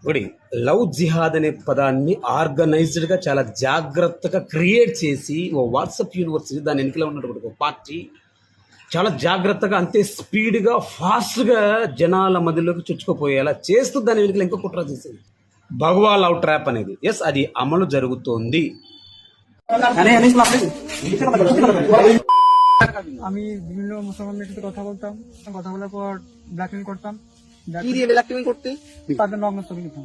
ఒకటి లవ్ జిహాద్ అనే పదాన్ని ఆర్గనైజ్డ్గా చాలా జాగ్రత్తగా క్రియేట్ చేసి ఓ వాట్సాప్ యూనివర్సిటీ దాని వెనుకలో ఉన్నటువంటి ఒక పార్టీ చాలా జాగ్రత్తగా అంతే స్పీడ్గా ఫాస్ట్గా జనాల మధ్యలోకి చొచ్చుకుపోయేలా చేస్తూ దాని వెనుకలో ఇంకో కుట్ర చేసింది భగవా లవ్ ట్రాప్ అనేది. ఎస్, అది అమలు జరుగుతోంది. আমি বিভিন্ন মুসলমানদের সাথে কথা বলতাম, কথা বলার পর ব্ল্যাকমেল করতাম। কি দিয়ে ব্ল্যাকমেল করতে? তাদের নগ্ন ছবি দিতাম।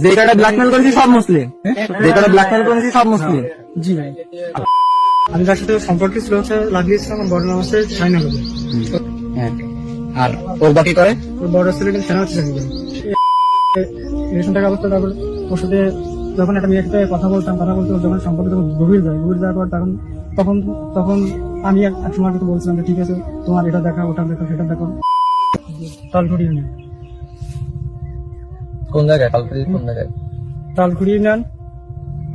যে কটা ব্ল্যাকমেল করেছি সব মুসলিম, যে কটা ব্ল্যাকমেল করেছি সব মুসলিম। জি ভাই, আমি যার সাথে সম্পর্ক ছিল হচ্ছে লাগিয়েছিলাম বড় নাম হচ্ছে সাইনা হবে। আর ওর বাকি করে ওর বড় ছেলে সেনা হচ্ছে রিলেশন থাকা অবস্থা। তারপর ওর সাথে যখন একটা মেয়ের সাথে কথা বলতাম, যখন সম্পর্ক যখন গভীর যাওয়ার পর তখন আমি এক সময় কিন্তু বলছিলাম যে ঠিক আছে তোমার এটা দেখা ওটা দেখা সেটা দেখো। তালকুড়ি ইউনিয়ন। কোন জায়গায়? তালকুড়ি কোন জায়গায়? তালকুড়ি ইউনিয়ন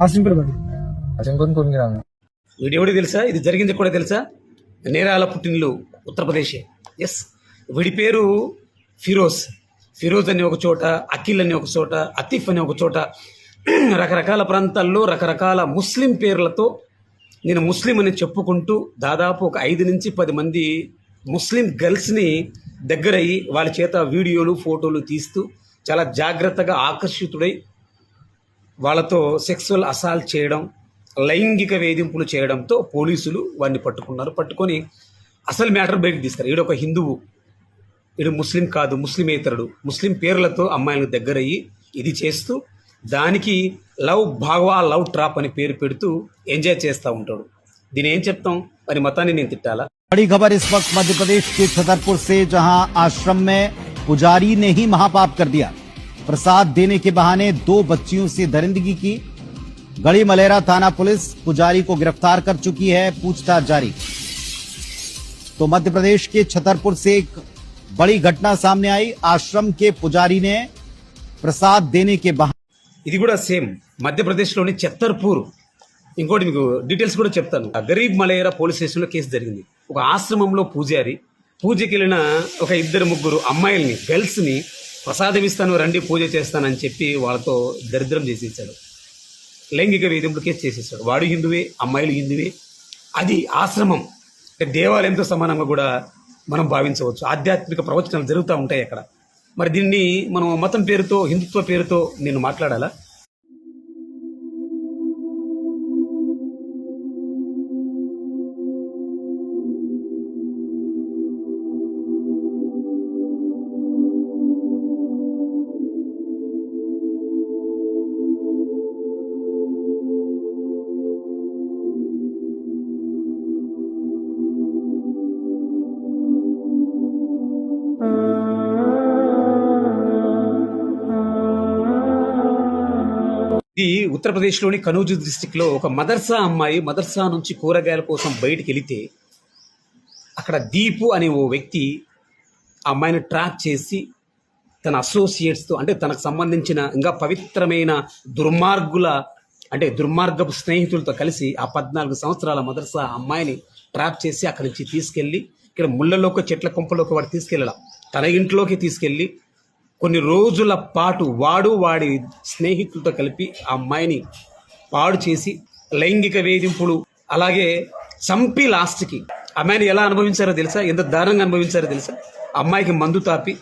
আসিমপুর বাড়ি। అసింపురం কোন గ్రామం? వీడు ఎవడో తెలుసా? ఇది జరిగింది కూడా తెలుసా? నేరాల పుట్టినలు ఉత్తరప్రదేశ్. ఎస్, వీడి పేరు ఫిరోజ్ అని ఒక చోట, అఖిల్ అని ఒక చోట, అతీఫ్ అని ఒక చోట, రకరకాల ప్రాంతాల్లో రకరకాల ముస్లిం పేర్లతో నేను ముస్లిం అని చెప్పుకుంటూ దాదాపు ఒక 5 నుంచి 10 మంది ముస్లిం గర్ల్స్ని దగ్గరయ్యి వాళ్ళ చేత వీడియోలు ఫోటోలు తీస్తూ చాలా జాగ్రత్తగా ఆకర్షితుడై వాళ్ళతో సెక్సువల్ అసాల్ట్ చేయడం, లైంగిక వేధింపులు చేయడంతో పోలీసులు వాడిని పట్టుకున్నారు. పట్టుకొని అసలు మ్యాటర్ బయటకు తీస్తారు. ఈడు ఒక హిందువు, ఈడు ముస్లిం కాదు, ముస్లిమేతరుడు, ముస్లిం పేర్లతో అమ్మాయిలకు దగ్గరయ్యి ఇది చేస్తూ దానికి భగవా లవ్ ట్రాప్ అని పేరు పెడుతూ ఎంజాయ్ చేస్తూ ఉంటాడు. దీని ఏం చెప్తాం? మరి మతాన్ని నేను తిట్టాలా? बड़ी खबर इस वक्त मध्य प्रदेश के छतरपुर से, जहां आश्रम में पुजारी ने ही महापाप कर दिया। प्रसाद देने के बहाने 2 बच्चियों से दरिंदगी की। गढ़ी मलेरा थाना पुलिस पुजारी को गिरफ्तार कर चुकी है, पूछताछ जारी। तो मध्य प्रदेश के छतरपुर से एक बड़ी घटना सामने आई। आश्रम के पुजारी ने प्रसाद देने के बहाने, ఇది కూడా సేమ్ మధ్యప్రదేశ్లోని ఛత్తర్పూర్. ఇంకోటి మీకు డీటెయిల్స్ కూడా చెప్తాను. గరీబ్ మలేరా పోలీస్ స్టేషన్లో కేసు జరిగింది. ఒక ఆశ్రమంలో పూజకి వెళ్ళిన ఒక 2-3 అమ్మాయిల్ని, గర్ల్స్ని ప్రసాదం ఇస్తాను రండి పూజ చేస్తానని చెప్పి వాళ్ళతో దరిద్రం చేసేసాడు. లైంగిక వేధింపులు కేసు చేసేసాడు. వాడు హిందువే, అమ్మాయిలు హిందువే. అది ఆశ్రమం, దేవాలయంతో సమానంగా కూడా మనం భావించవచ్చు. ఆధ్యాత్మిక ప్రవచనాలు జరుగుతూ ఉంటాయి అక్కడ. మరి దీన్ని మనం మతం పేరుతో, హిందుత్వ పేరుతో నేను మాట్లాడాలా? ఇది ఉత్తరప్రదేశ్లోని కనౌజ్ డిస్టిక్లో ఒక మదర్సా నుంచి కూరగాయల కోసం బయటికి వెళితే అక్కడ దీపు అనే ఓ వ్యక్తి ఆ అమ్మాయిని ట్రాప్ చేసి తన అసోసియేట్స్తో, అంటే తనకు సంబంధించిన ఇంకా పవిత్రమైన దుర్మార్గపు స్నేహితులతో కలిసి ఆ 14 సంవత్సరాల మదర్సా అమ్మాయిని ట్రాప్ చేసి అక్కడి నుంచి తీసుకెళ్ళి ఇక్కడ ముళ్ళలోకి, చెట్ల కొంపలోకి వాడు తీసుకెళ్ళాల, తన ఇంట్లోకి తీసుకెళ్ళి కొన్ని రోజుల పాటు వాడి స్నేహితులతో కలిపి ఆ అమ్మాయిని పాడు చేసి లైంగిక వేధింపులు, అలాగే చంపి లాస్ట్కి అమ్మాయిని ఎలా అనుభవించారో తెలుసా? ఎంత దారుణంగా అనుభవించారో తెలుసా? అమ్మాయికి మందు తాపి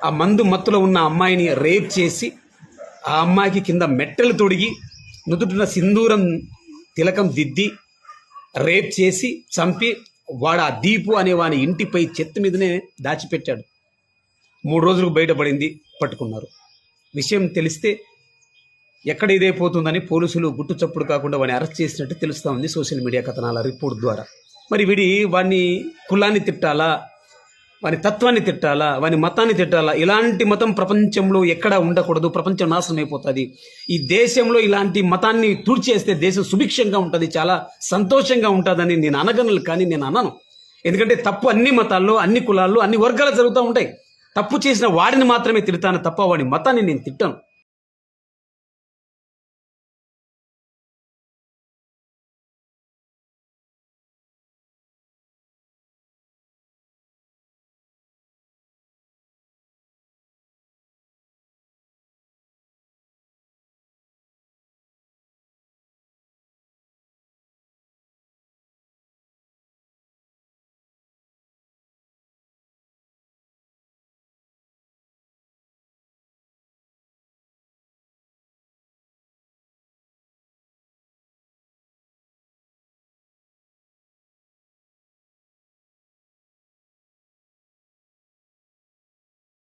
ఆ మందు మత్తులో ఉన్న అమ్మాయిని రేప్ చేసి ఆ అమ్మాయికి కింద మెట్టలు తొడిగి నుదుటిన సింధూరం తిలకం దిద్ది రేప్ చేసి చంపి వాడు ఆ దీపు అనే వాని ఇంటిపై చెత్త మీదనే దాచిపెట్టాడు. 3 రోజులకు బయటపడింది, పట్టుకున్నారు. విషయం తెలిస్తే ఎక్కడ ఇదైపోతుందని పోలీసులు గుట్టు చప్పుడు కాకుండా వాడిని అరెస్ట్ చేసినట్టు తెలుస్తూ ఉంది సోషల్ మీడియా కథనాల రిపోర్ట్ ద్వారా. మరి వాడిని కులాన్ని తిట్టాలా, వాని తత్వాన్ని తిట్టాలా, వాని మతాన్ని తిట్టాలా? ఇలాంటి మతం ప్రపంచంలో ఎక్కడా ఉండకూడదు. ప్రపంచం నాశనం అయిపోతుంది. ఈ దేశంలో ఇలాంటి మతాన్ని తుడిచేస్తే దేశం సుభిక్షంగా ఉంటుంది, చాలా సంతోషంగా ఉంటుందని నేను అనగలను, కానీ నేను అనను. ఎందుకంటే తప్పు అన్ని మతాల్లో, అన్ని కులాల్లో, అన్ని వర్గాలు జరుగుతూ ఉంటాయి. తప్పు చేసిన వాడిని మాత్రమే తిడతాను తప్ప వాడి మతాన్ని నేను తిట్టాను.